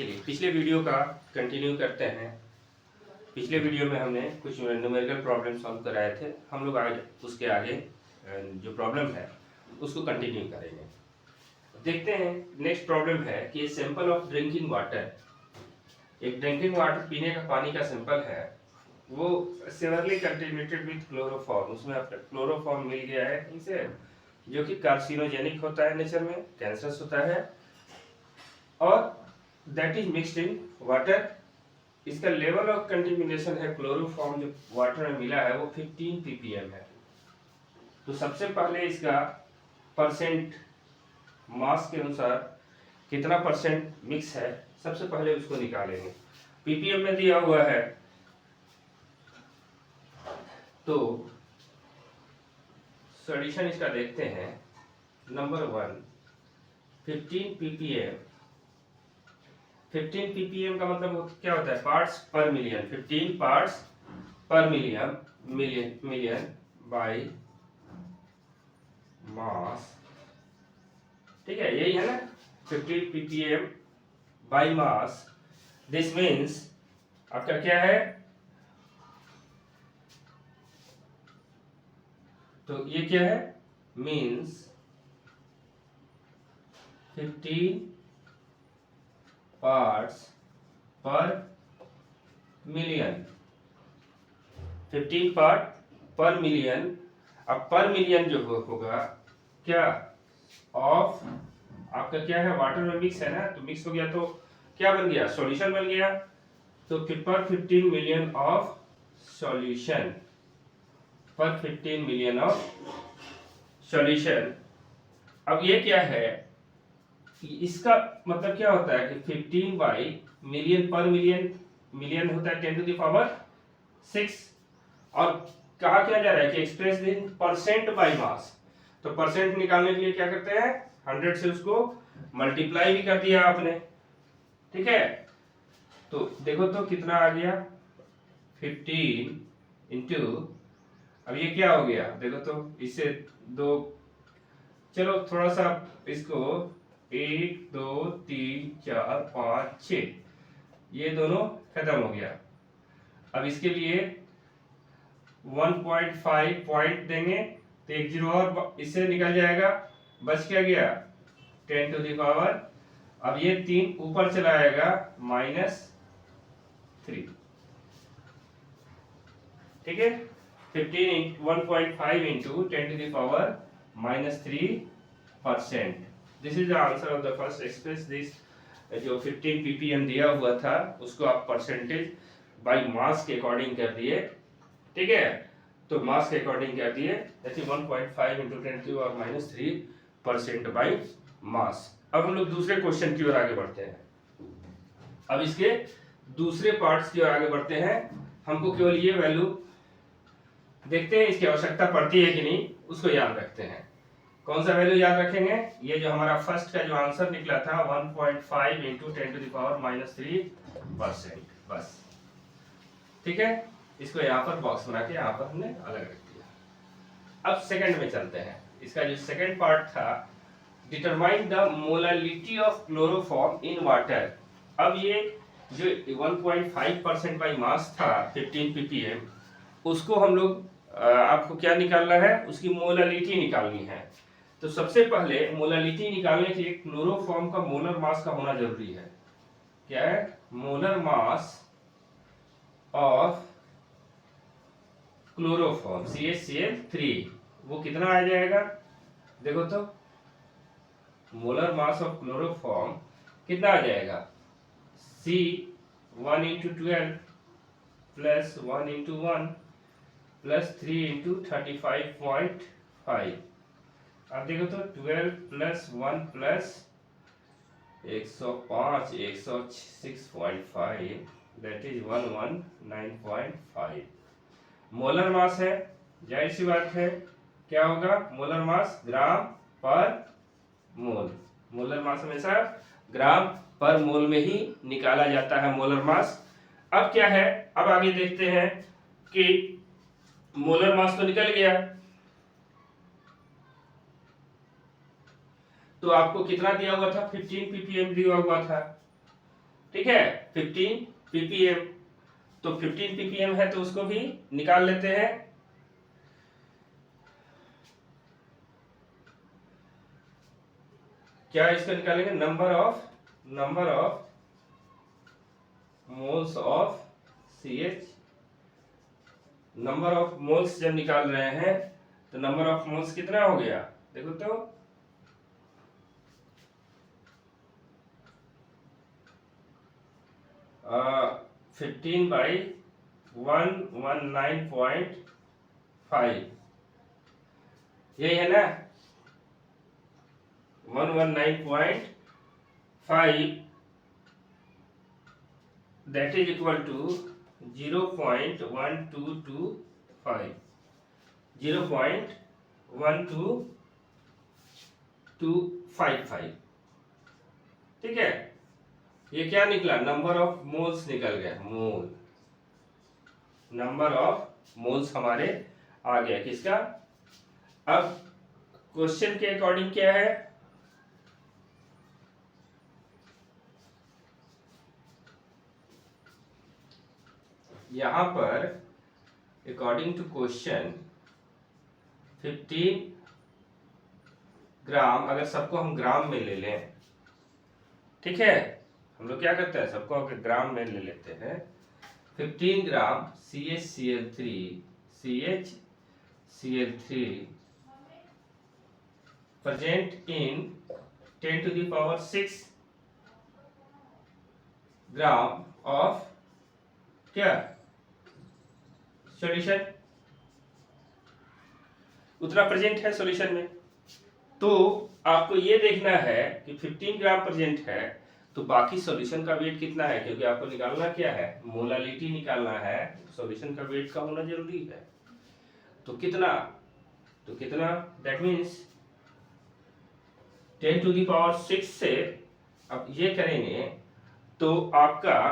चलिए पिछले वीडियो का कंटिन्यू करते हैं। पिछले वीडियो में हमने कुछ न्यूमेरिकल प्रॉब्लम सॉल्व कराए थे। हम लोग आज उसके आगे जो प्रॉब्लम है उसको कंटिन्यू करेंगे। देखते हैं नेक्स्ट प्रॉब्लम है कि सैंपल ऑफ ड्रिंकिंग वाटर, एक ड्रिंकिंग वाटर पीने का पानी का सैंपल है, वो सिमिलरली कंटेमिनेटेड विद क्लोरोफॉर्म। उसमें आपका क्लोरोफॉर्म मिल गया है इसे, जो कि कार्सिनोजेनिक होता है, नेचर में कैंसरस होता है, और that is mixed in water. इसका लेवल ऑफ कंटेमिनेशन है क्लोरोफॉर्म जो वाटर में मिला है वो 15 ppm है। तो सबसे पहले इसका परसेंट मास के अनुसार कितना परसेंट मिक्स है, सबसे पहले उसको निकालेंगे। ppm में दिया हुआ है, तो सॉल्यूशन इसका देखते हैं। Number 1 15 ppm। 15 ppm का मतलब क्या होता है? पार्ट्स पर मिलियन। 15 पार्ट्स पर मिलियन बाय मास। ठीक है, यही है ना, 15 ppm by mass. This means आपका क्या है, तो ये क्या है, मीन्स 15 पार्ट्स पर मिलियन। 15 पार्ट पर मिलियन। अब पर मिलियन जो होगा क्या, ऑफ आपका क्या है, वाटर में मिक्स है ना, तो मिक्स हो गया तो क्या बन गया, सॉल्यूशन बन गया। तो पर 15 मिलियन ऑफ सॉल्यूशन, पर 15 मिलियन ऑफ सॉल्यूशन। अब ये क्या है, इसका मतलब क्या होता है कि 15 बाई मिलियन पर मिलियन, मिलियन होता है 10 टू द पावर 6, और कहा क्या जा रहा है कि express in percent by mass. तो परसेंट निकालने के लिए क्या करते हैं, 100 से उसको मल्टीप्लाई भी कर दिया आपने। ठीक है, तो देखो तो कितना आ गया, 15 इंटू, अब ये क्या हो गया देखो तो, इससे दो, चलो थोड़ा सा इसको 1 2 3 4 5 6, ये दोनों खत्म हो गया। अब इसके लिए 1.5 पॉइंट देंगे तो एक जीरो और इससे निकल जाएगा, बच क्या गया 10 टू द पावर। अब ये 3 ऊपर चला आएगा -3। ठीक है, 1.5 into 10 to the power -3%। This is the answer of the first express. This जो 15 ppm दिया हुआ था उसको आप परसेंटेज बाय मास के अकॉर्डिंग कर दिए। ठीक है, तो मास के अकॉर्डिंग कर दिए, दैट इज 1.5 इंटू 10 टू और -3% बाय मास। अब हम लोग दूसरे क्वेश्चन की ओर आगे बढ़ते हैं। अब इसके दूसरे पार्ट्स की ओर आगे बढ़ते हैं। हमको केवल ये वैल्यू देखते हैं, इसकी आवश्यकता पड़ती है कि नहीं उसको याद रखते हैं। कौन सा वैल्यू याद रखेंगे, ये जो हमारा फर्स्ट का जो आंसर निकला था 1.5 इंटू 10 टू द पावर -3%, बस। ठीक है, इसको यहाँ पर बॉक्स बना के यहाँ पर हमने अलग रख दिया। अब सेकंड में चलते हैं। इसका जो सेकंड पार्ट था, determine the molality of chloroform in water. अब ये जो 1.5% बाई मास था 15 ppm, उसको हम लोग आपको क्या निकालना है, उसकी मोलालिटी निकालनी है। तो सबसे पहले मोलालिटी निकालने के लिए क्लोरोफॉर्म का मोलर मास का होना जरूरी है। क्या है, molar mass of chloroform CaCl3, वो कितना आ जाएगा देखो तो, मोलर मास ऑफ क्लोरोफॉर्म कितना आ जाएगा, C 1 into 12 plus 1 into 1 plus 3 into 35.5। अब देखो तो 12 plus 1 plus 105 106.5, that is 119.5 molar mass है। जाहिर सी बात है क्या होगा, मोलर मास ग्राम पर मोल। मोलर मास हमेशा ग्राम पर मोल में ही निकाला जाता है, मोलर मास। अब क्या है, अब आगे देखते हैं कि मोलर मास तो निकल गया, तो आपको कितना दिया हुआ था, 15 ppm दिया हुआ था। ठीक है, 15 ppm। तो 15 ppm है तो उसको भी निकाल लेते हैं। क्या इसको निकालेंगे, number of moles of CH। Number of moles जब निकाल रहे हैं तो नंबर ऑफ मोल्स कितना हो गया, देखो तो 15/119.5, यही है ना, 119.5, that is equal to 0.1225, 0.12255। ठीक है, ये क्या निकला, नंबर ऑफ मोल्स निकल गया, मोल, नंबर ऑफ मोल्स हमारे आ गया किसका। अब क्वेश्चन के अकॉर्डिंग क्या है, यहां पर अकॉर्डिंग टू क्वेश्चन 15 ग्राम, अगर सबको हम ग्राम में ले लें, ठीक है, हम लोग क्या करते हैं, सबको अगर ग्राम में ले लेते हैं, 15 ग्राम CHCl3 present in 10⁶ gram of क्या सॉल्यूशन, उतना प्रेजेंट है सॉल्यूशन में। तो आपको ये देखना है कि 15 ग्राम प्रेजेंट है तो बाकी सॉल्यूशन का वेट कितना है, क्योंकि आपको निकालना क्या है, मोलालिटी निकालना है, सॉल्यूशन का वेट का होना जरूरी है। तो कितना दैट मीन्स 10⁶ से अब ये करेंगे तो आपका,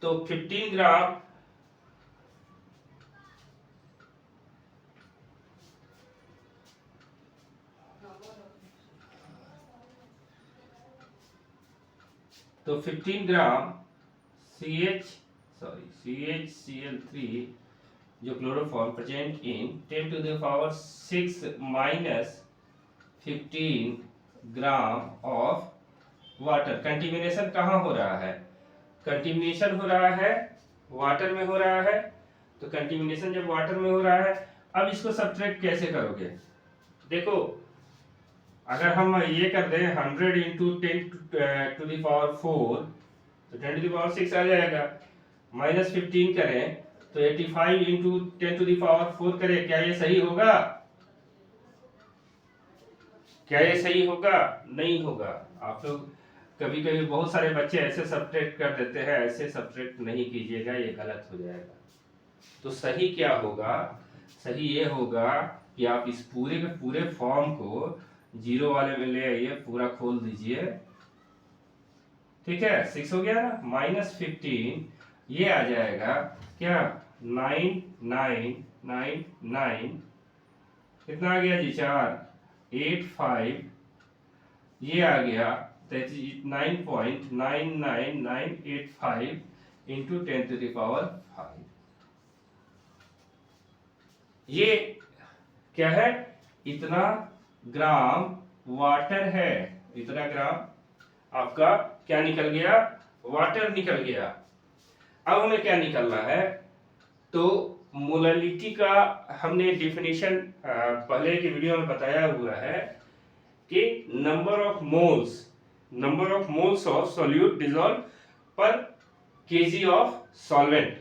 तो 15 ग्राम तो 15 ग्राम CHCl3 जो chloroform present in 10⁶ minus 15 gram of water. कंटिमिनेशन कहाँ हो रहा है, कंटिमिनेशन हो रहा है वाटर में हो रहा है। तो कंटिमिनेशन जब वाटर में हो रहा है, अब इसको सब्ट्रैक्ट कैसे करोगे, देखो अगर हम ये कर दें 100 इंटू 10⁴ तो 10⁶ आ जाएगा, माइनस 15 करें तो 85 इंटू 10⁴ करें, क्या ये सही होगा, क्या ये सही होगा, नहीं होगा। आप लोग कभी कभी बहुत सारे बच्चे ऐसे सब्ट्रैक्ट कर देते हैं, ऐसे सब्ट्रैक्ट नहीं कीजिएगा, ये गलत हो जाएगा। तो सही क्या होगा, सही ये होगा कि आप इस पूरे के पूरे फॉर्म को जीरो वाले में ले आइए, पूरा खोल दीजिए, ठीक है, 6 हो गया ना, माइनस 15 ये आ जाएगा क्या 9999, कितना आ गया जी 4, 85 ये आ गया 9.99985 इंटू 10⁵ ये क्या है, इतना ग्राम वाटर है, इतना ग्राम आपका क्या निकल गया, वाटर निकल गया। अब हमें क्या निकलना है, तो मोलालिटी का हमने डेफिनेशन पहले की वीडियो में बताया हुआ है कि number of moles of solute dissolve पर केजी ऑफ सॉल्वेंट।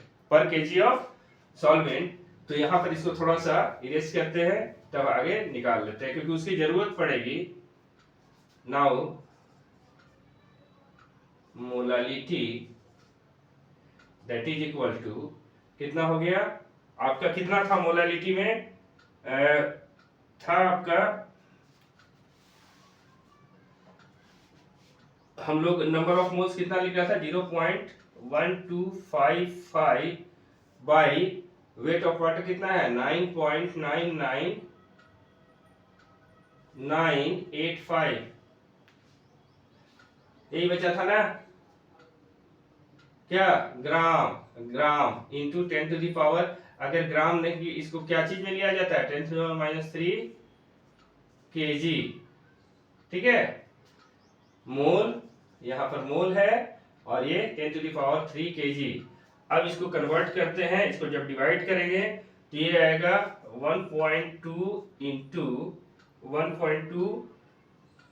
तो यहाँ पर इसको थोड़ा सा इरेज करते हैं, तब आगे निकाल लेते हैं, क्योंकि उसकी जरूरत पड़ेगी। Now molality that is equal to, कितना हो गया आपका, कितना था मोलालिटी में, था आपका, हम लोग नंबर ऑफ मोल्स कितना लिख रहा था, 0.1255 बाई वेट ऑफ वाटर कितना है 9.99985, यही बचा था ना। क्या, gram, gram into 10 to the power, अगर ग्राम नहीं इसको क्या चीज में लिया जाता है, 10 टू दी पावर -3 kg, ठीक है। मोल, यहाँ पर मोल है और ये 10 टू दी पावर 3 kg। अब इसको कन्वर्ट करते हैं, इसको जब डिवाइड करेंगे तो ये आएगा 1.2 इंटू 1.2,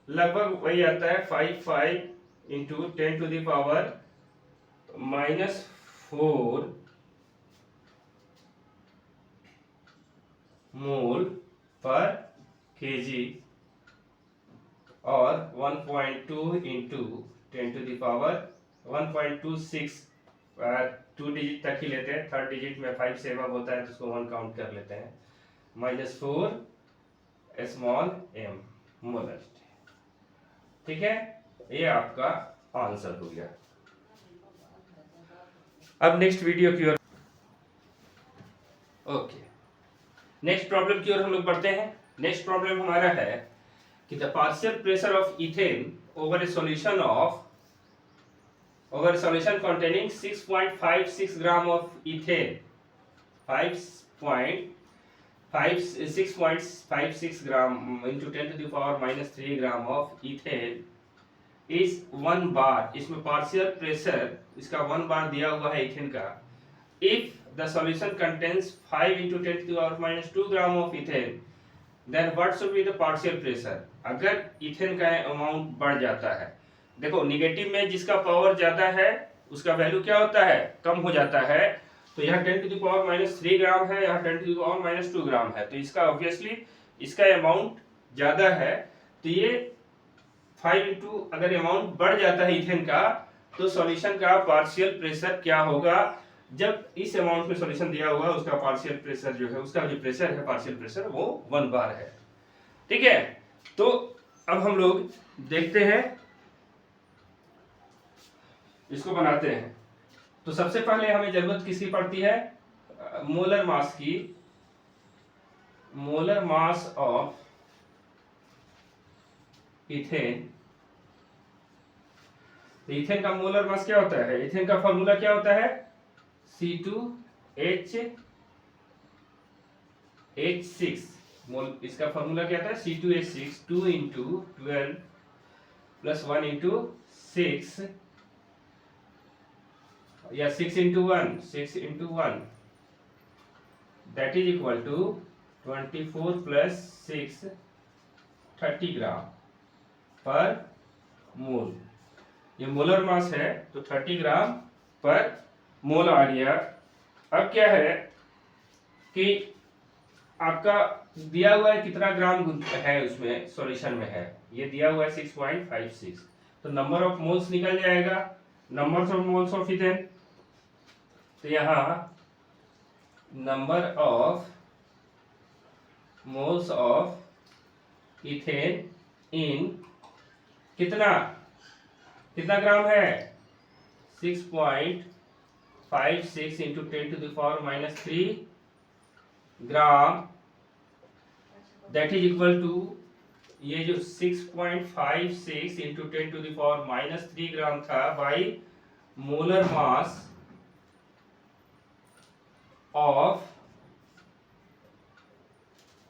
लगभग वही आता है 55 into 10 to the power -4 mole पर केजी, और 1.2 into 10 to the power 1.26, 2 digit तक ही लेते हैं, थर्ड डिजिट में 5 से अब होता है तो उसको 1 काउंट कर लेते हैं, -4 स्मॉल m मोलर, ठीक है। ये आपका आंसर हो गया। अब नेक्स्ट वीडियो की ओर, ओके, नेक्स्ट प्रॉब्लम की ओर हम लोग बढ़ते हैं। नेक्स्ट प्रॉब्लम हमारा है कि the partial pressure of ethane over A solution containing 6.56 gram of ethane, 6.56 gram into 10 to the power -3 gram of ethane is 1 बार, इसमें पार्शियल प्रेशर इसका 1 बार दिया हुआ है इथेन का। If the solution contains 5 into 10 to the power -2 gram of ethane, then what should be the partial pressure. अगर इथेन का amount बढ़ जाता है, देखो निगेटिव में जिसका पावर ज्यादा है उसका वैल्यू क्या होता है, कम हो जाता है। तो यहाँ 10 to the power -3 ग्राम है, यहाँ 10 to the power -2 ग्राम है, तो इसका ऑब्वियसली इसका अमाउंट ज्यादा है, तो ये 5 इंटू, अगर अमाउंट बढ़ जाता है इथेन का तो सॉल्यूशन का पार्शियल प्रेशर क्या होगा। जब इस अमाउंट में सॉल्यूशन दिया हुआ उसका पार्शियल प्रेशर जो है, उसका जो प्रेशर है पार्शियल प्रेशर वो 1 बार है, ठीक है। तो अब हम लोग देखते हैं, इसको बनाते हैं। तो सबसे पहले हमें जरूरत किसकी पड़ती है, मोलर मास की, मोलर मास ऑफ इथेन। तो इथेन का मोलर मास क्या होता है, इथेन का फॉर्मूला क्या होता है, C2H6, इसका फॉर्मूला क्या था, C2H6, 2 इंटू 12 प्लस 1 इंटू 6, या 6 into 1 that is equal to 24 plus 6 30 gram पर मोल। ये मोलर मास है तो 30 ग्राम पर मोल आ गया। अब क्या है कि आपका दिया हुआ है कितना ग्राम है उसमें सॉल्यूशन में है, ये दिया हुआ है 6.56, तो नंबर ऑफ मोल्स निकल जाएगा, number of moles of ethane. तो यहाँ number of moles of ethane in कितना ग्राम है, 6.56 into 10 to the power -3 gram, that is equal to, ये जो 6.56 into 10 to the power -3 gram था by molar mass of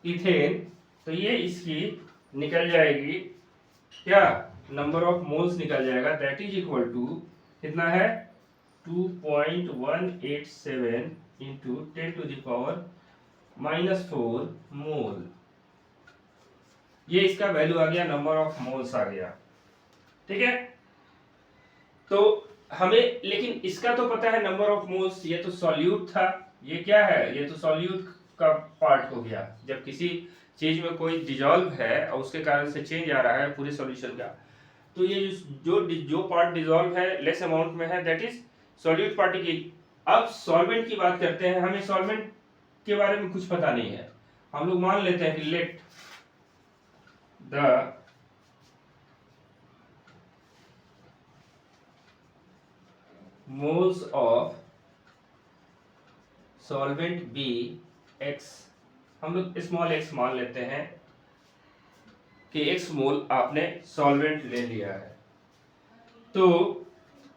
ethane, तो ये इसकी निकल जाएगी क्या, नंबर ऑफ मोल्स निकल जाएगा, दैट इज इक्वल टू कितना है 2.187 इंटू 10 टू द पावर -4 मोल। ये इसका वैल्यू आ गया, नंबर ऑफ मोल्स आ गया, ठीक है। तो हमें लेकिन इसका तो पता है नंबर ऑफ मोल्स, ये तो सॉल्यूट था, ये क्या है, ये तो सॉल्यूट का पार्ट हो गया। जब किसी चीज में कोई डिजॉल्व है और उसके कारण से चेंज आ रहा है पूरे सॉल्यूशन का, तो ये जो पार्ट डिजॉल्व है लेस अमाउंट में है दैट इज सॉल्यूट पार्टिकल। अब सॉल्वेंट की बात करते हैं, हमें सॉल्वेंट के बारे में कुछ पता नहीं है, हम लोग मान लेते हैं कि let the moles of solvent be x, हम लोग स्मॉल x मान लेते हैं कि x मोल आपने सॉल्वेंट ले लिया है। तो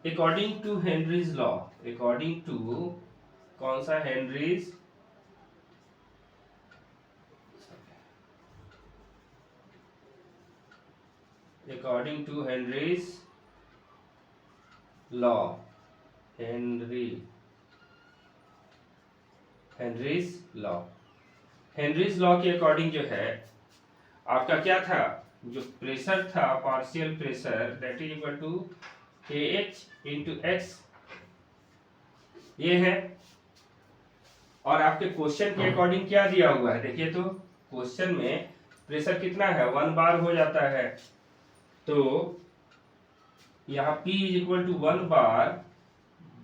according to Henry's law, according to कौन सा Henry's according to Henry's law, Henry's law, Henry's law के अकॉर्डिंग जो है आपका क्या था, जो प्रेशर था partial pressure that is equal to KH into x, ये है। और आपके क्वेश्चन के अकॉर्डिंग क्या दिया हुआ है, देखिए तो क्वेश्चन में प्रेशर कितना है 1 बार हो जाता है, तो यहाँ P is equal to 1 bar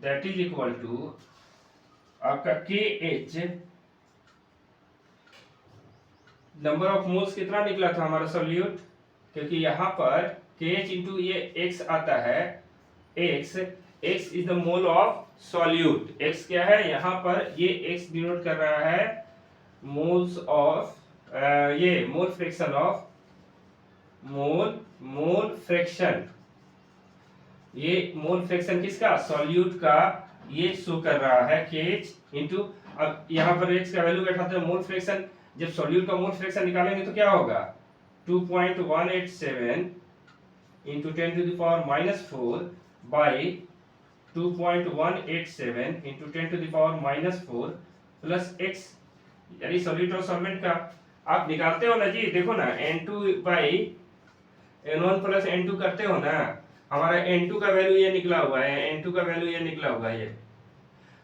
that is equal to आपका KH, नंबर ऑफ मोल्स कितना निकला था हमारा सोल्यूट, क्योंकि यहाँ पर KH इंटू ये X आता है, X is the mole of solute, X क्या है यहाँ पर, ये X डिनोट कर रहा है मोल्स ऑफ ये mole fraction of mole fraction, ये मोल फ्रैक्शन किसका, सॉल्यूट का, ये शो कर रहा है KH इंटू, अब यहाँ पर X का वैल्यू बैठाते हैं मोल फ्रैक्शन, जब सॉल्यूट का मोल फ्रैक्शन निकालेंगे तो क्या होगा 2.187 into 10 to the power minus 4 by 2.187 into 10 to the power minus 4 plus x, यानी सॉल्यूट और सॉल्वेंट का आप निकालते हो ना जी, देखो ना N2 by N1 plus N2 करते हो ना, हमारा N2 का वैल्यू ये निकला हुआ है, N2 का वैल्यू ये निकला हुआ है, ये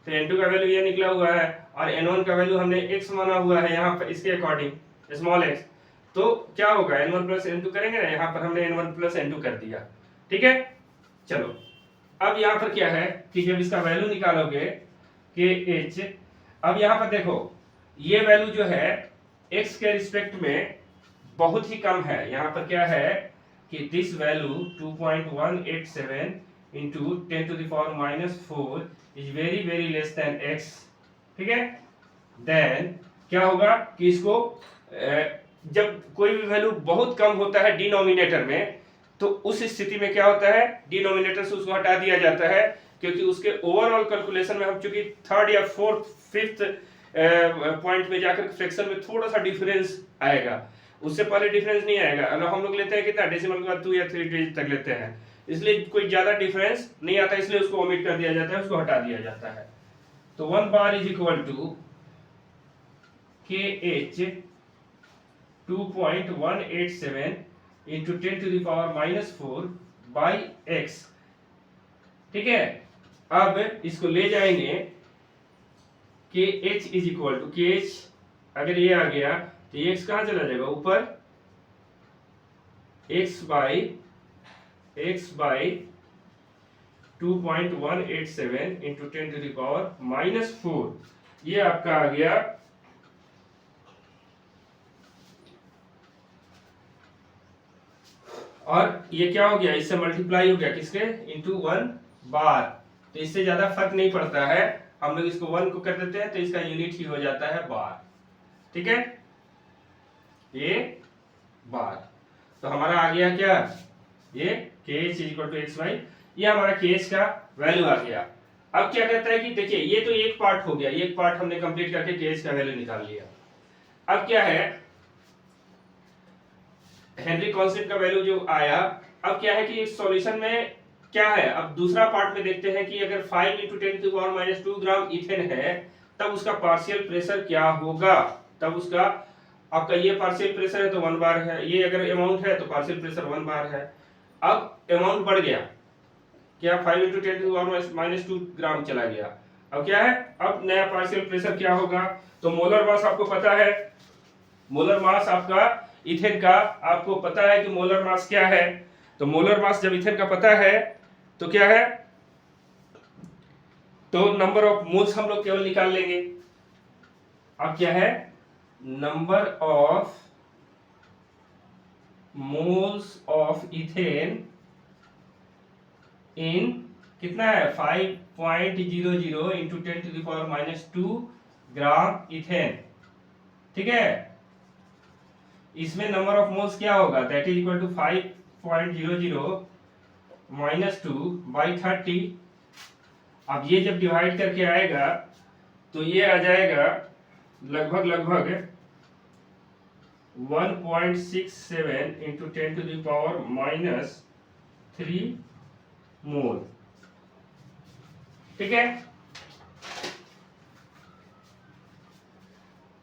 तो N2 का वैल्यू ये निकला हुआ है और N1 का वैल्यू हमने x माना हुआ है यहाँ पर इसके अकॉर्डिंग स्मॉल x, तो क्या होगा N1 प्लस N2 करेंगे ना, यहाँ पर हमने N1 प्लस N2 कर दिया, ठीक है। चलो अब यहाँ पर क्या है कि जब इसका वैल्यू निकालोगे KH, अब यहाँ पर देखो ये वैल्यू जो है x के रिस्पेक्ट में बहुत ही कम है, यहाँ पर क्या है कि this value 2.187 into 10 to the power minus 4 is very less than x, ठीक है। देन क्या होगा कि इसको जब कोई भी वैल्यू बहुत कम होता है डिनोमिनेटर में, तो उस स्थिति में क्या होता है, डिनोमिनेटर से उसको हटा दिया जाता है, क्योंकि उसके ओवरऑल कैलकुलेशन में हम चूंकि थर्ड या फोर्थ फिफ्थ पॉइंट में जाकर फ्रैक्शन में थोड़ा सा डिफरेंस आएगा, उससे पहले डिफरेंस नहीं आएगा। अगर हम लोग लेते हैं कितना डेसिमल के बाद 2 या 3 डिजिट तक लेते हैं, इसलिए कोई ज्यादा डिफरेंस नहीं आता, इसलिए उसको ओमिट कर दिया जाता है, उसको हटा दिया जाता है। तो 1 bar is equal to KH 2.187 into 10 to the power minus 4 by x, ठीक है। अब इसको ले जाएंगे KH is equal to KH, अगर ये आ गया तो ये x कहाँ चला जाएगा ऊपर, x by 2.187 into 10 to the power minus 4, ये आपका आ गया और ये क्या हो गया, इससे मल्टीप्लाई हो गया किसके, इंटू 1 बार, तो इससे ज्यादा फर्क नहीं पड़ता है, हम लोग इसको 1 को कर देते हैं तो इसका यूनिट ही हो जाता है बार, ठीक है, ये बार। तो हमारा आ गया क्या, ये KH equal to x by, ये हमारा KH का वैल्यू आ गया। अब क्या कहता है कि देखिए ये तो एक पार्ट हो गया, एक पार्ट हमने कंप्लीट करके KH का वैल्यू निकाल लिया। अब क्या है, हेनरी कांस्टेंट का वैल्यू जो आया, अब क्या है कि इस सॉल्यूशन में क्या है, अब दूसरा पार्ट में देखते हैं कि अगर 5 × 10⁻² ग्राम इथेन है तब उसका पार्शियल प्रेशर क्या होगा, तब उसका आपका ये पार्शियल प्रेशर है तो 1 बार है, ये अगर अमाउंट है तो पार्शियल प्रेशर 1 बार है। अब अमाउंट बढ़ गया, क्या 5 × 10⁻² ग्राम चला गया, अब क्या है, अब नया पार्शियल प्रेशर क्या होगा, तो मोलर मास आपको पता है, मोलर मास आपका इथेन का आपको पता है कि मोलर मास क्या है, तो मोलर मास जब इथेन का पता है तो क्या है, तो नंबर ऑफ मोल्स हम लोग केवल निकाल लेंगे। अब क्या है, number of moles of ethane in कितना है 5.00 into 10 to the power minus 2 gram ethane, ठीक है। इसमें नंबर ऑफ मोल्स क्या होगा, दैट इज इक्वल टू 5.00 -2/30। अब ये जब डिवाइड करके आएगा तो ये आ जाएगा लगभग 1.67 इंटू 10⁻³ मोल। ठीक है।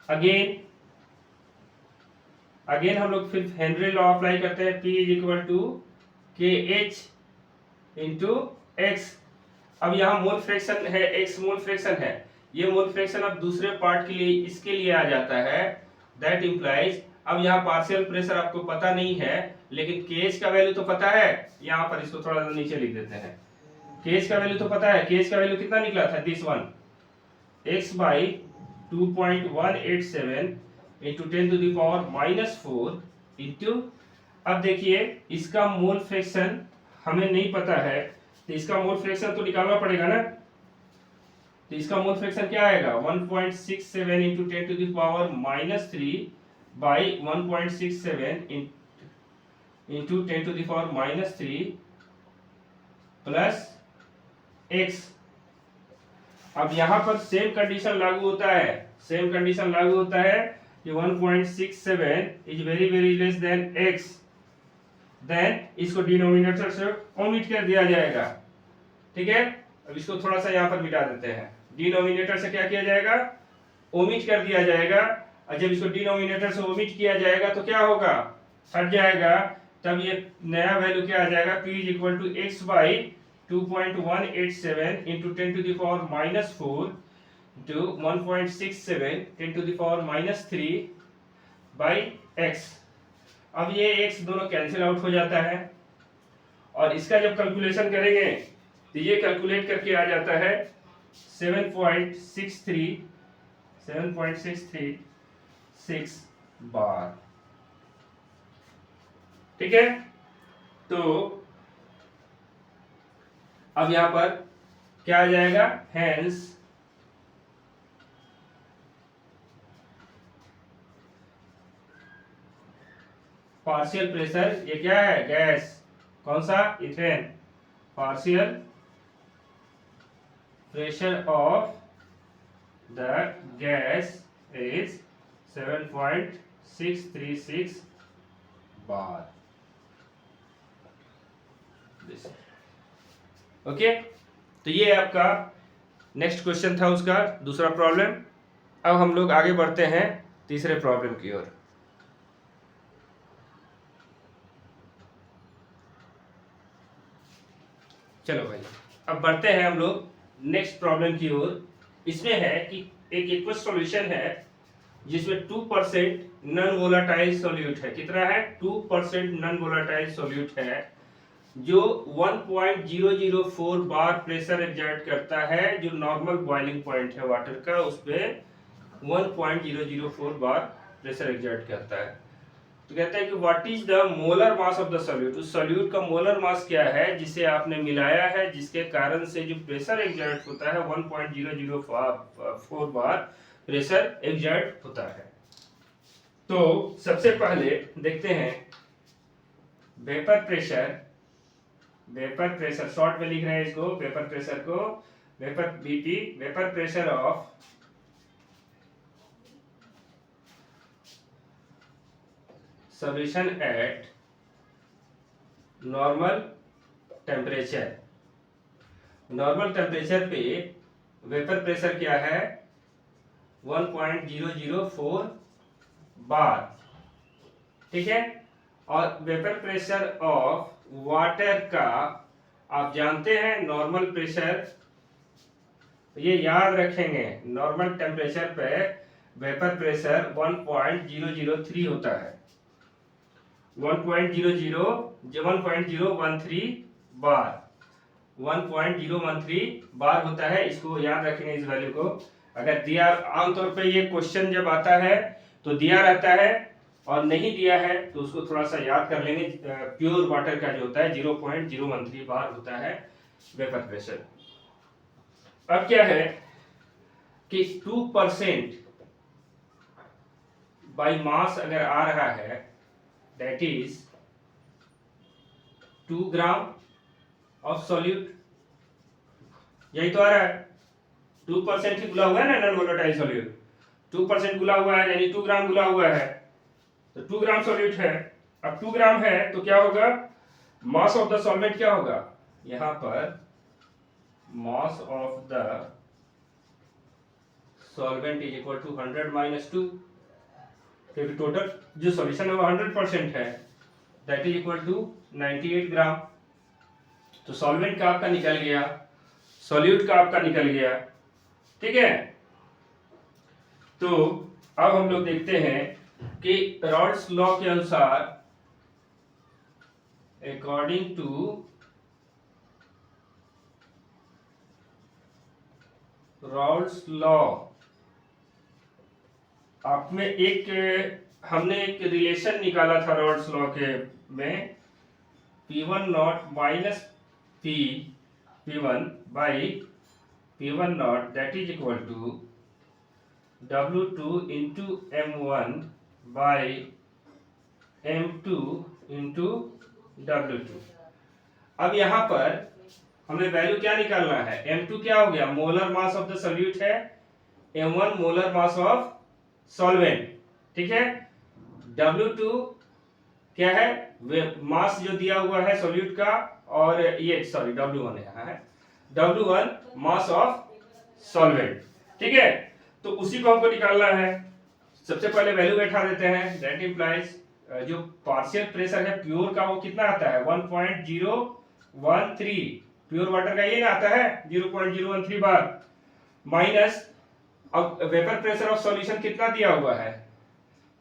अगेन हम लोग फिर हेनरी लॉ अप्लाई करते हैं, P = KH इंटू एक्स। अब यहाँ मोल फ्रैक्शन है, x मोल फ्रैक्शन है, ये मोल फ्रैक्शन अब दूसरे पार्ट के लिए इसके लिए आ जाता है। दैट इंप्लाइज, अब यहाँ पार्शियल प्रेशर आपको पता नहीं है, लेकिन KH का वैल्यू तो पता है। यहाँ पर इसको थोड़ा सा नीचे लिख देते हैं। KH का वैल्यू तो पता है, KH का वैल्यू कितना निकला था, this one, x/2.187 into 10⁻⁻⁴ into, अब देखिए इसका मोल फ्रैक्शन हमें नहीं पता है, तो इसका मोल फ्रैक्शन तो निकालना पड़ेगा ना। तो इसका मोल फ्रैक्शन क्या आएगा, 1.67 into 10⁻³ by 1.67 into 10⁻³ plus x। अब यहाँ पर सेम कंडीशन लागू होता है, सेम कंडीशन लागू होता है कि 1.67 is very very less than x, then इसको डिनोमिनेटर से ओमिट कर दिया जाएगा। ठीक है। अब इसको थोड़ा सा यहाँ पर मिटा देते हैं, डिनोमिनेटर से क्या किया जाएगा, ओमिट कर दिया जाएगा। और जब इसको डिनोमिनेटर से ओमिट किया जाएगा तो क्या होगा, हट जाएगा, तब ये नया वैल्यू क्या आ जाएगा, P = x/2.187 into 10⁻⁻⁴ into 1.67 10⁻³ by x। अब ये x दोनों कैंसिल आउट हो जाता है, और इसका जब कैलकुलेशन करेंगे तो ये कैलकुलेट करके आ जाता है 7.636 बार। ठीक है। तो अब यहां पर क्या आ जाएगा, हेंस पार्शियल प्रेशर, ये क्या है, गैस, कौन सा, ethane, partial pressure of the gas is 7.636 bar. Okay. तो ये आपका नेक्स्ट क्वेश्चन था, उसका दूसरा प्रॉब्लम। अब हम लोग आगे बढ़ते हैं तीसरे प्रॉब्लम की ओर। चलो भाई, अब बढ़ते हैं हम लोग नेक्स्ट प्रॉब्लम की ओर। इसमें है कि एक एक्वस सॉल्यूशन है जिसमें 2% नॉन वोलेटाइल सॉल्यूट है। कितना है, 2% नॉन वोलेटाइल सॉल्यूट है, जो 1.004 बार प्रेशर एग्जर्ट करता है। जो नॉर्मल बॉइलिंग पॉइंट है वाटर का, उस पे 1.004 बार प्रेशर एग्जर्ट करता है। तो कहता है कि what is the molar mass of the solute, उस सॉल्यूट का मोलर मास क्या है जिसे आपने मिलाया है, जिसके कारण से जो प्रेशर एग्जर्ट होता है 1.004 बार प्रेशर एग्जर्ट होता है। तो सबसे पहले देखते हैं वेपर प्रेशर शॉर्ट में लिख रहे हैं इसको, वेपर प्रेशर को, vapour BP, vapour pressure of solution at normal temperature. Normal temperature पे वेपर प्रेशर क्या है, 1.004 बार। ठीक है। और वेपर प्रेशर ऑफ वाटर का आप जानते हैं नॉर्मल प्रेशर, ये याद रखेंगे, नॉर्मल टेम्परेचर पे वेपर प्रेशर 1.003 होता है, 1.013 बार, 1.013 बार होता है। इसको याद रखेंगे, इस वैल्यू को। अगर दिया, आमतौर पे ये क्वेश्चन जब आता है तो दिया रहता है, और नहीं दिया है तो उसको थोड़ा सा याद कर लेंगे। प्योर वाटर का जो होता है 0.013 बार होता है वेपर प्रेशर। अब क्या है कि 2% बाई मास अगर आ रहा है, that is 2 gram of solute, यही तो आ रहा है। 2% ही घुला हुआ है ना नॉन वोलेटाइल सॉल्यूट, 2% घुला हुआ है यानी 2 ग्राम घुला हुआ है, तो 2 ग्राम सॉल्यूट है। अब 2 ग्राम है तो क्या होगा, मास ऑफ द सॉल्वेंट क्या होगा, यहां पर mass of the solvent is equal to 100 minus 2, क्योंकि टोटल जो सॉल्यूशन है वो 100% है, that is equal to 98 gram. तो सॉल्वेंट का आपका निकल गया, सॉल्यूट का आपका निकल गया, ठीक है। तो अब हम लोग देखते हैं कि रॉल्स लॉ के अनुसार, अकॉर्डिंग टू रॉल्स लॉ, आप में हमने एक रिलेशन निकाला था रॉल्स लॉ के में, P1 not minus P1 by P1 not that is equal to W2 into M1 by M2 into W2। अब यहाँ पर हमें वैल्यू क्या निकालना है, M2 क्या हो गया, molar mass of the solute है, M1 molar mass of solvent, ठीक है। W2 क्या है, मास जो दिया हुआ है सॉल्यूट का, और ये सॉरी W1 यहाँ है, W1 मास ऑफ सॉल्वेंट, ठीक है। तो उसी को हमको निकालना है। सबसे पहले वैल्यू बैठा देते हैं, दैट इंप्लाइज जो पार्शियल प्रेशर है प्योर का वो कितना आता है 1.013, प्योर वाटर का ये ना आता है 0.013 बार, माइनस अब वेपर प्रेशर ऑफ सॉल्यूशन कितना दिया हुआ है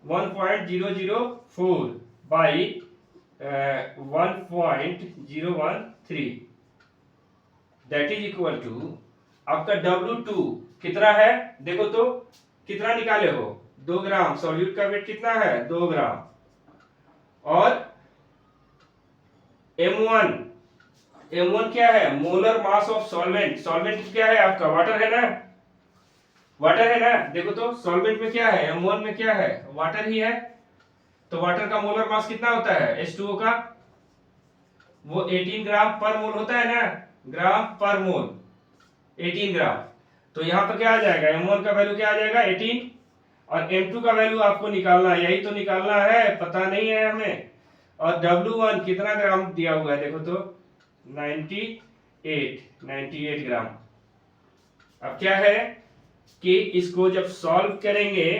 1.004 by 1.013, that is equal to आपका W2 कितना है, देखो तो कितना निकाले हो 2 ग्राम, सॉल्यूट का वेट कितना है 2 ग्राम, और M1 क्या है, molar mass of solvent, solvent क्या है आपका वाटर है ना, वाटर है ना, देखो तो सॉल्वेंट में क्या है, M1 में क्या है, वाटर ही है, तो वाटर का मोलर मास कितना होता है H2O का, वो 18 ग्राम पर मोल होता है ना, ग्राम पर मोल 18 ग्राम। तो यहाँ पर क्या आ जाएगा, M1 का वैल्यू क्या आ जाएगा 18, और M2 का वैल्यू आपको निकालना है, यही तो निकालना है, पता नहीं है हमें। और W1 कितना ग्राम दिया हुआ है, देखो तो 98 ग्राम। अब क्या है कि इसको जब सॉल्व करेंगे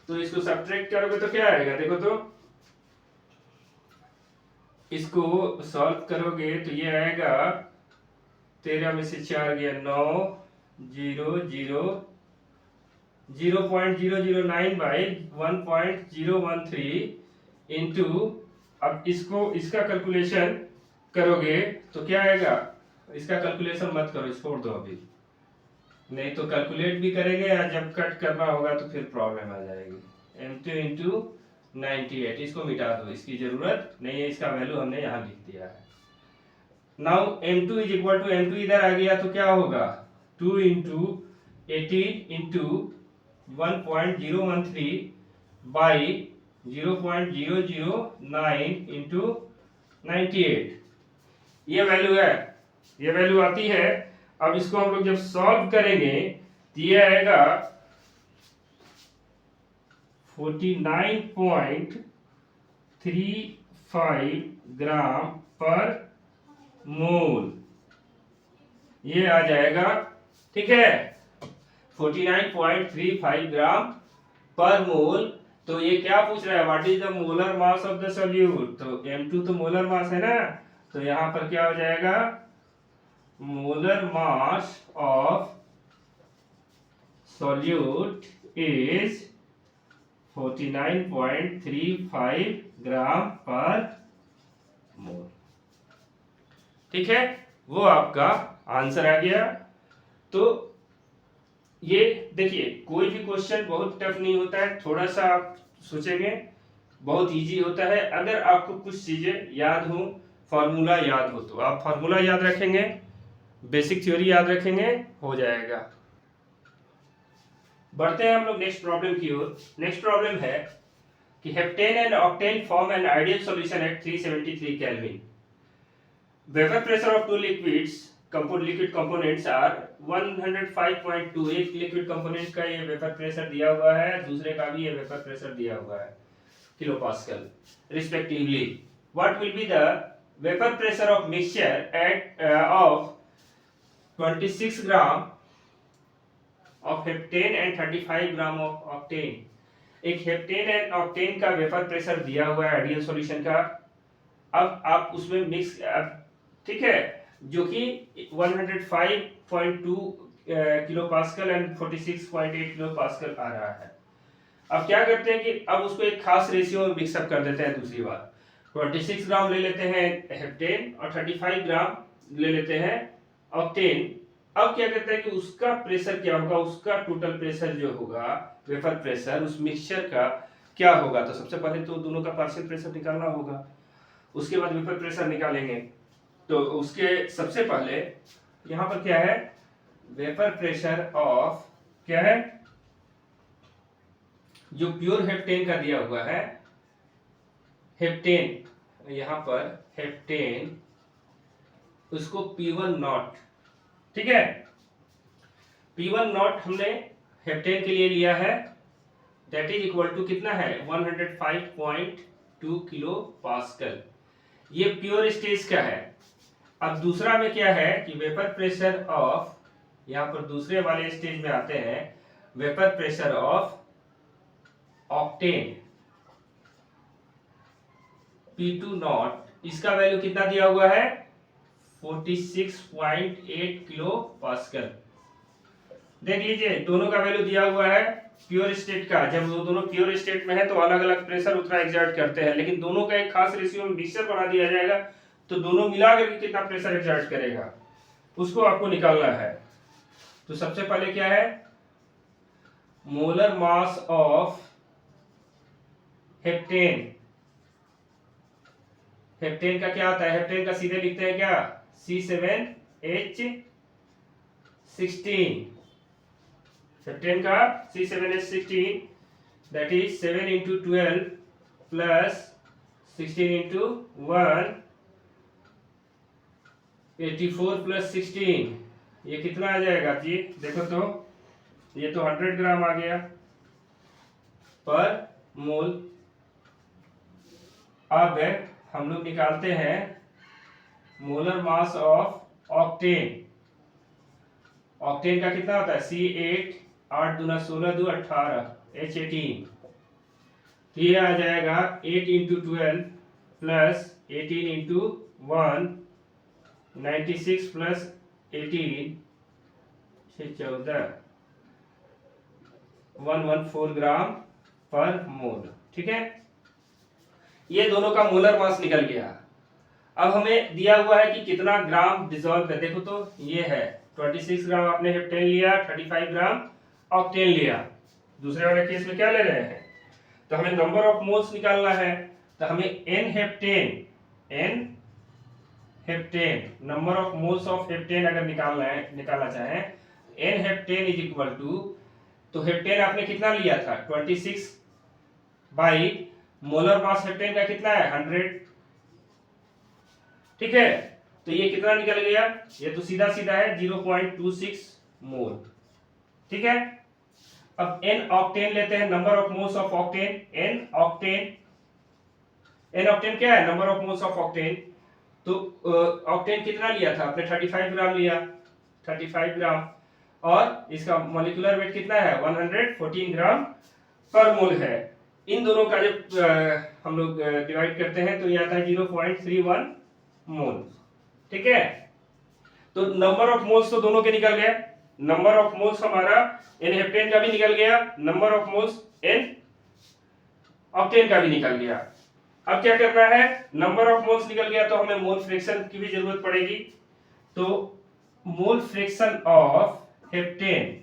तो इसको सब्ट्रैक्ट करोगे तो क्या आएगा, देखो तो इसको सॉल्व करोगे तो ये आएगा 13 में से 4 गया 9, 0.009 बाई 1.013 इंटू, अब इसका कैलकुलेशन करोगे तो क्या आएगा, इसका कैलकुलेशन मत करो, छोड़ दो अभी, नहीं तो कैलकुलेट भी करेंगे या जब कट करना होगा तो फिर प्रॉब्लम आ जाएगी। M2 इंटू 98, इसको मिटा दो, इसकी जरूरत नहीं है, इसका वैल्यू हमने यहाँ लिख दिया है। Now M2 is equal to, M2 इधर आ गया तो क्या होगा 2 इंटू 18 इंटू 1.013 बाई 0.009 इंटू 98, ये वैल्यू है, ये वैल्यू आती है। अब इसको हम लोग जब सॉल्व करेंगे तो ये आएगा 49.35 ग्राम पर मोल, ये आ जाएगा, ठीक है 49.35 ग्राम पर मोल। तो ये क्या पूछ रहा है, what is the molar mass of the solute, तो M2 तो मोलर मास है ना, तो यहां पर क्या हो जाएगा, molar mass of solute is 49.35 ग्राम पर मोल, ठीक है, वो आपका आंसर आ गया। तो ये देखिए कोई भी क्वेश्चन बहुत टफ नहीं होता है, थोड़ा सा आप सोचेंगे बहुत इजी होता है, अगर आपको कुछ चीजें याद हो, फार्मूला याद हो, तो आप फार्मूला याद रखेंगे, बेसिक थ्योरी याद रखेंगे, हो जाएगा। बढ़ते हैं हम लोग नेक्स्ट प्रॉब्लम की ओर। नेक्स्ट प्रॉब्लम है कि heptane and octane form an ideal solution at 373 kelvin. Vapour pressure of two liquids liquid components are 105.2। एक लिक्विड कंपोनेंट का ये वेपर प्रेशर दिया हुआ है, दूसरे का भी ये वेपर प्रेशर दिया हुआ है kilo pascal respectively. What will be the vapour pressure of mixture eight of 26 gram of heptane and 35 gram of octane. एक हेप्टेन एंड ऑक्टेन का वेपर प्रेशर दिया हुआ है आइडियल सॉल्यूशन का। अब आप उसमें मिक्स, ठीक है, जो कि 105.2 kilopascal and 46.8 kilopascal आ रहा है। अब क्या करते हैं कि अब उसको एक खास रेशियो में मिक्सअप कर देते हैं। दूसरी बार 26 ग्राम ले लेते हैं हेप्टेन और 35 ग्राम ले लेते हैं ऑक्टेन। अब क्या करते हैं कि उसका प्रेशर क्या होगा, उसका टोटल प्रेशर जो होगा वेपर प्रेशर उस मिक्सचर का क्या होगा। तो सबसे पहले तो दोनों का पार्शियल प्रेशर निकालना होगा, उसके बाद वेपर प्रेशर निकालेंगे। तो उसके सबसे पहले यहाँ पर क्या है, वेपर प्रेशर ऑफ क्या है, जो प्योर हेप्टेन का दिया हुआ है, हेप्टेन, यहाँ पर हेप्टेन उसको P1 नॉट, ठीक है, P1 नॉट हमने हेप्टेन के लिए लिया है, दैट इज इक्वल टू कितना है 105.2 किलो पास्कल। ये प्योर स्टेज का है। अब दूसरा में क्या है कि वेपर प्रेशर ऑफ, यहां पर दूसरे वाले स्टेज में आते हैं, vapour pressure of octane P2 not, इसका वैल्यू कितना दिया हुआ है 46.8 किलो पास्कल। देख लीजिए दोनों का वैल्यू दिया हुआ है प्योर स्टेट का। जब वो दोनों प्योर स्टेट में है तो अलग अलग प्रेशर उतना एग्जर्ट करते हैं, लेकिन दोनों का एक खास रेशियो में मिक्सचर बना दिया जाएगा तो दोनों मिला करके कितना प्रेशर एग्जर्ट करेगा उसको आपको निकालना है। तो सबसे पहले क्या है, molar mass of heptane. Heptane का क्या आता है, हेप्टेन का सीधे लिखते हैं क्या C7H16। हेप्टेन का C7H16 that is 7 into 12 plus 16 into 1 84 plus 16, ये कितना आ जाएगा जी, देखो तो ये तो 100 ग्राम आ गया पर मोल। अब हम लोग निकालते हैं molar mass of octane. Octane का कितना होता है C8, 8 दूना 16 दो 18, H18, ये आ जाएगा 8 इंटू 12 प्लस 18 इंटू 1 96 प्लस 18 14 114 ग्राम पर मोल, ठीक है। ये दोनों का मोलर मास निकल गया। अब हमें दिया हुआ है कि कितना ग्राम डिसॉल्व है, देखो तो ये है 26 ग्राम आपने हेप्टेन लिया, 35 ग्राम ऑक्टेन लिया। दूसरे वाले केस में क्या ले रहे हैं, तो हमें नंबर ऑफ मोल्स निकालना है। तो हमें n heptane number of moles of heptane अगर निकालना चाहे, n heptane is equal to, तो हेप्टेन आपने कितना लिया था 26 बाई मोलर मास हेप्टेन का कितना है 100, ठीक है। तो ये कितना निकल गया, ये तो सीधा सीधा है 0.26 मोल, ठीक है। अब n ऑक्टेन लेते हैं, number of moles of octane, n octane क्या है number of moles of octane. तो ऑक्टेन कितना लिया था आपने 35 ग्राम लिया, 35 ग्राम, और इसका मॉलिक्यूलर वेट कितना है 114 ग्राम पर मोल है। इन दोनों का जब हम लोग डिवाइड करते हैं तो ये आता है 0.31 मोल, ठीक है। तो नंबर ऑफ मोल्स तो दोनों के निकल गए, नंबर ऑफ मोल्स हमारा n हेप्टेन का भी निकल गया, number of moles n octane का भी निकल गया। अब क्या करना है, नंबर ऑफ मोल्स निकल गया तो हमें मोल फ्रैक्शन की भी जरूरत पड़ेगी। तो मोल फ्रैक्शन ऑफ हेप्टेन,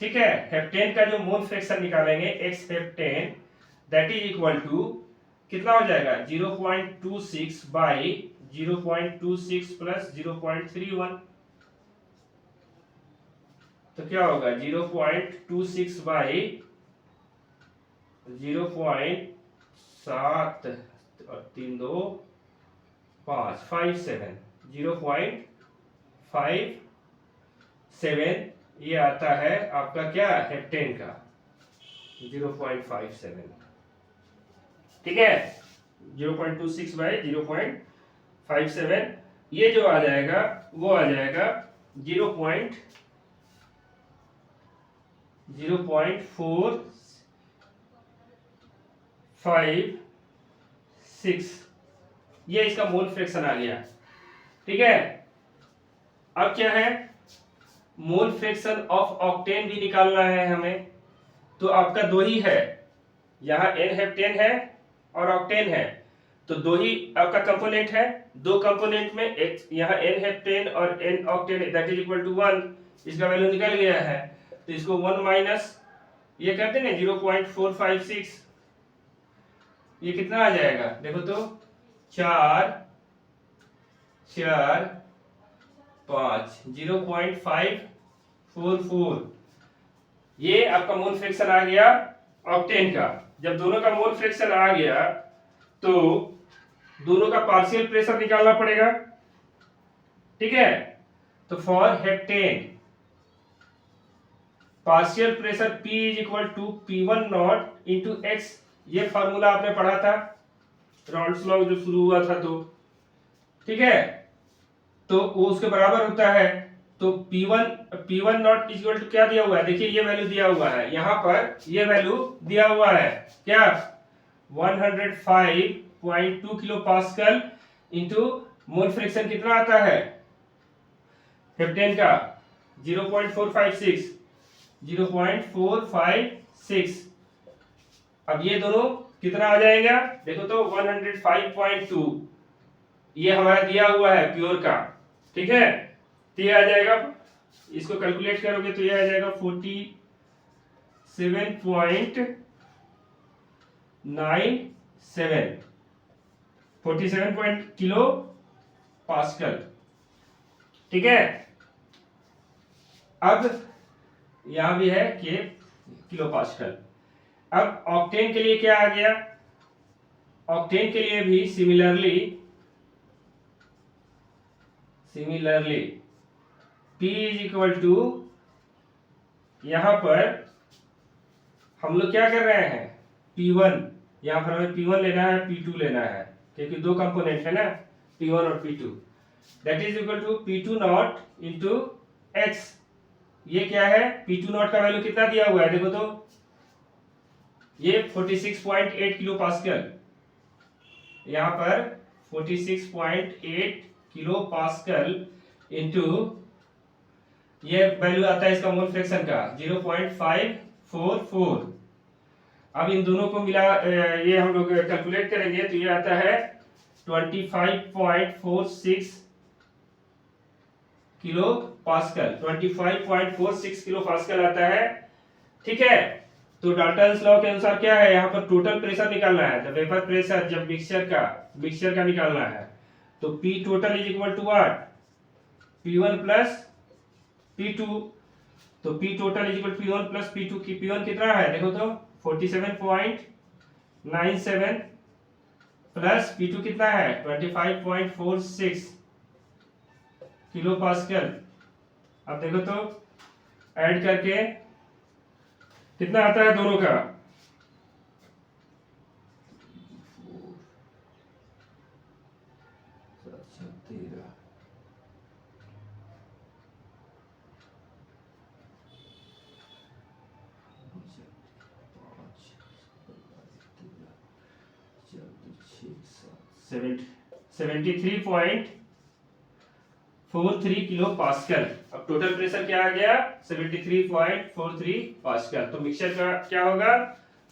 ठीक है, हेप्टेन का जो मोल फ्रैक्शन निकालेंगे x heptane that is equal to कितना हो जाएगा 0.26 बाई 0.26 प्लस 0.31, तो क्या होगा 0.26 बाई 0.7 और 3 2 0.57 0.57 ये आता है आपका क्या हेप्टेन का 0.57, ठीक है 0.26 बाई 0.57 ये जो आ जाएगा वो आ जाएगा 0.456 ये इसका मोल फ्रैक्शन आ गया, ठीक है। अब क्या है मोल फ्रैक्शन ऑफ ऑक्टेन भी निकालना है हमें, तो आपका दो ही है, यहाँ n हेप्टेन है और ऑक्टेन है, तो दो ही आपका कंपोनेंट है, दो कंपोनेंट में एक यहाँ n हेप्टेन और n octane that is equal to 1, इसका वैल्यू निकल गया है, तो इसको 1 माइनस ये करते हैं 0.456 ये कितना आ जाएगा देखो तो 4 4 5 0.544 ये आपका मोल फ्रैक्शन आ गया ऑक्टेन का। जब दोनों का मोल फ्रैक्शन आ गया तो दोनों का पार्शियल प्रेशर निकालना पड़ेगा, ठीक है। तो for heptane partial pressure P is equal to P1 not into x, ये फार्मूला आपने पढ़ा था रॉल्स लॉ जो शुरू हुआ था, तो ठीक है, तो वो उसके बराबर होता है। तो P1 not is equal to क्या दिया हुआ है, देखिए ये वैल्यू दिया हुआ है, यहाँ पर ये वैल्यू दिया हुआ है क्या 105.2 kilo pascal into mole fraction कितना आता है हेप्टेन का 0.456। अब ये दोनों कितना आ जाएगा देखो तो 105.2 ये हमारा दिया हुआ है प्योर का, ठीक है। तो ये आ जाएगा, इसको कैलकुलेट करोगे तो ये आ जाएगा 47 किलो पास्कल, ठीक है। अब यहां भी है कि किलो पास्कल। अब ऑक्टेन के लिए क्या आ गया, ऑक्टेन के लिए भी similarly P is equal to यहां पर हम लोग क्या कर रहे हैं P1, यहां पर हमें P1 लेना है P2 लेना है, क्योंकि दो कंपोनेंट है ना P1 और P2, that is equal to P2 not into x. ये क्या है P2 नॉट का वैल्यू कितना दिया हुआ है देखो तो ये 46.8 किलो पास्कल, यहां पर 46.8 किलो पास्कल इंटू ये वैल्यू आता है इसका मोल फ्रैक्शन का 0.544। अब इन दोनों को मिला ये हम लोग कैलकुलेट करेंगे तो ये आता है 25.46 किलो पास्कल, 25.46 किलो पास्कल आता है, ठीक है। तो डाल्टन्स लॉ के अनुसार क्या है यहाँ पर टोटल प्रेशर निकालना है, जब वेपर प्रेशर जब मिक्सचर का निकालना है तो P total is equal to what P1 plus P2, तो P total is equal P1 plus P2 की P1 कितना है देखो तो 47.97 प्लस P2 कितना है 25.46 किलो पास्कल। अब देखो तो ऐड करके कितना आता है दोनों का 73.43 किलो पास्कल। अब टोटल प्रेशर क्या आ गया 73.43 पास्कल, तो मिक्सचर का क्या होगा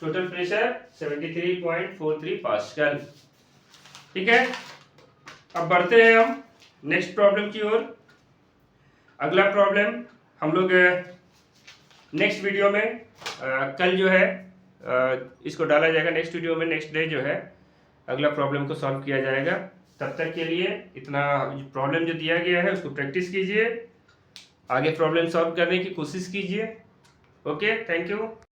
टोटल प्रेशर 73.43 पास्कल, ठीक है। अब बढ़ते हैं हम नेक्स्ट प्रॉब्लम की ओर। अगला प्रॉब्लम हम लोग नेक्स्ट वीडियो में कल जो है इसको डाला जाएगा नेक्स्ट वीडियो में, नेक्स्ट डे जो है अगला प्रॉब्लम को सॉल्व किया जाएगा। तब तक के लिए इतना प्रॉब्लम जो दिया गया है उसको प्रैक्टिस कीजिए, आगे प्रॉब्लम सॉल्व करने की कोशिश कीजिए। Okay, thank you.